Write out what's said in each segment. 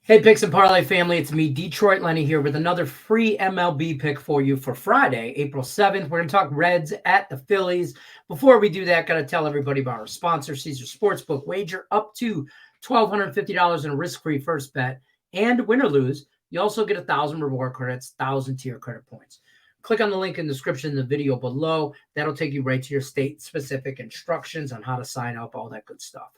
Hey, Picks and Parlay family, it's me, Detroit Lenny, here with another free MLB pick for you for Friday, April 7th. We're going to talk Reds at the Phillies. Before we do that, got to tell everybody about our sponsor, Caesar Sportsbook. Wager up to $1,250 in a risk-free first bet, and win or lose, you also get 1,000 reward credits, 1,000 tier credit points. Click on the link in the description in the video below. That'll take you right to your state-specific instructions on how to sign up, all that good stuff.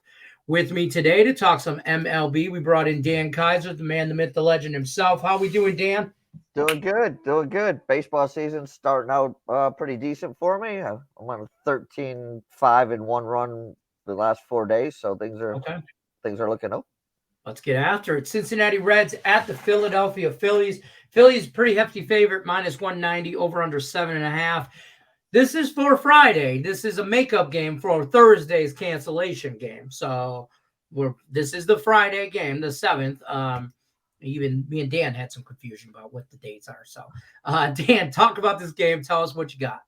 With me today to talk some MLB, we brought in Dan Kaiser, the man, the myth, the legend himself. How we doing, Dan? Doing good. Baseball season starting out pretty decent for me. I'm on a 13-5 run the last 4 days, so things are looking up. Let's get after it. Cincinnati Reds at the Philadelphia Phillies. Phillies pretty hefty favorite, minus 190, over under 7.5. This is for Friday. This is a makeup game for Thursday's cancellation game. So this is the Friday game, the 7th. Even me and Dan had some confusion about what the dates are. So, Dan, talk about this game. Tell us what you got.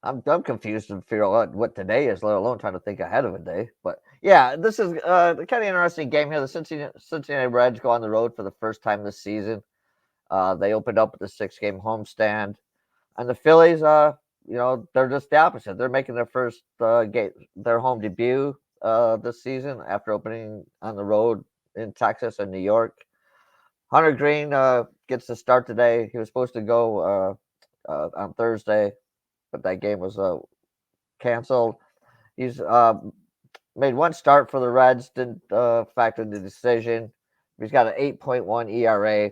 I'm confused to figure out what today is, let alone trying to think ahead of a day. But yeah, this is kind of interesting game here. The Cincinnati Reds go on the road for the first time this season. They opened up with a 6-game homestand, and the Phillies, they're just the opposite. They're making their first their home debut this season after opening on the road in Texas and New York. Hunter Green gets the start today. He was supposed to go on Thursday, but that game was canceled. He's made one start for the Reds, didn't factor in the decision. He's got an 8.1 ERA.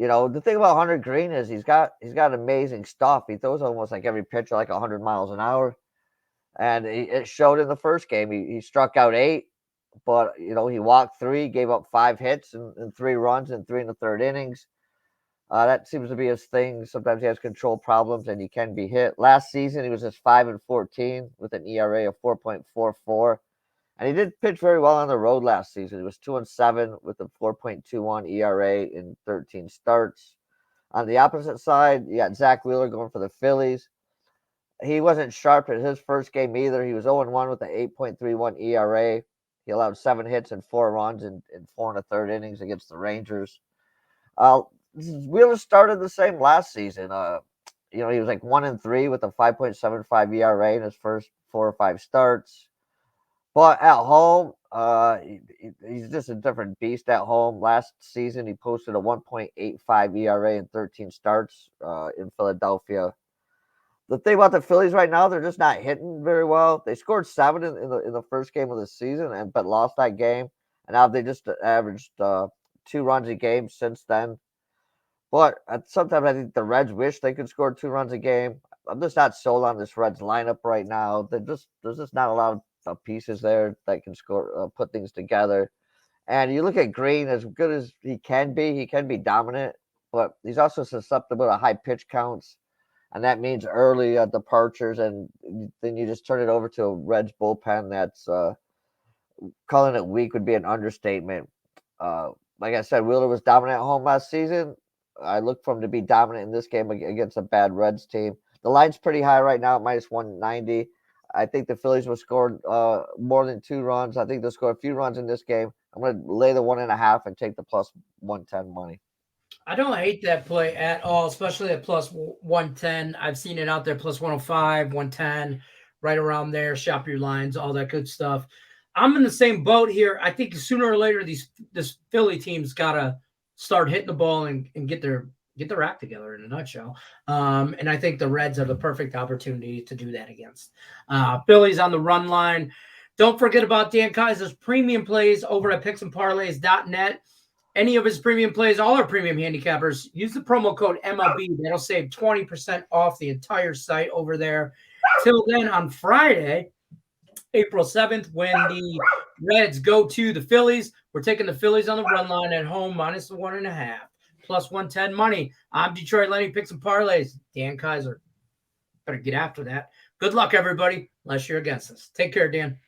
You know, the thing about Hunter Green is he's got amazing stuff. He throws almost like every pitcher like 100 miles an hour, and it showed in the first game. He struck out 8, but he walked 3, gave up 5 hits and 3 runs in 3 1/3 innings. That seems to be his thing. Sometimes he has control problems and he can be hit. Last season he was just 5-14 with an ERA of 4.44. And he did pitch very well on the road last season. He was 2-7 with a 4.21 ERA in 13 starts. On the opposite side, you got Zach Wheeler going for the Phillies. He wasn't sharp at his first game either. He was 0-1 with an 8.31 ERA. He allowed 7 hits and 4 runs in 4 1/3 innings against the Rangers. Wheeler started the same last season. He was like 1-3 with a 5.75 ERA in his first 4 or 5 starts. But at home, he's just a different beast at home. Last season, he posted a 1.85 ERA in 13 starts in Philadelphia. The thing about the Phillies right now, they're just not hitting very well. They scored 7 in the first game of the season, but lost that game. And now they just averaged 2 runs a game since then. But sometimes I think the Reds wish they could score 2 runs a game. I'm just not sold on this Reds lineup right now. There's just not a lot of pieces there that can score, put things together. And you look at Green, as good as he can be dominant, but he's also susceptible to high pitch counts, and that means early departures. And then you just turn it over to a Reds bullpen that's calling it weak would be an understatement. Like I said, Wheeler was dominant at home last season. I look for him to be dominant in this game against a bad Reds team. The line's pretty high right now at minus 190. I think the Phillies will score more than 2 runs. I think they'll score a few runs in this game. I'm going to lay the 1.5 and take the plus 110 money. I don't hate that play at all, especially at plus 110. I've seen it out there, plus 105, 110, right around there. Shop your lines, all that good stuff. I'm in the same boat here. I think sooner or later, this Philly team's got to start hitting the ball and get their act together, in a nutshell. And I think the Reds are the perfect opportunity to do that against. Phillies on the run line. Don't forget about Dan Kaiser's premium plays over at picksandparlays.net. Any of his premium plays, all our premium handicappers, use the promo code MLB. That'll save 20% off the entire site over there. Till then, on Friday, April 7th, when the Reds go to the Phillies, we're taking the Phillies on the run line at home, minus the 1.5. Plus 110 money. I'm Detroit Lenny, Picks and Parlays. Dan Kaiser. Better get after that. Good luck, everybody, unless you're against us. Take care, Dan.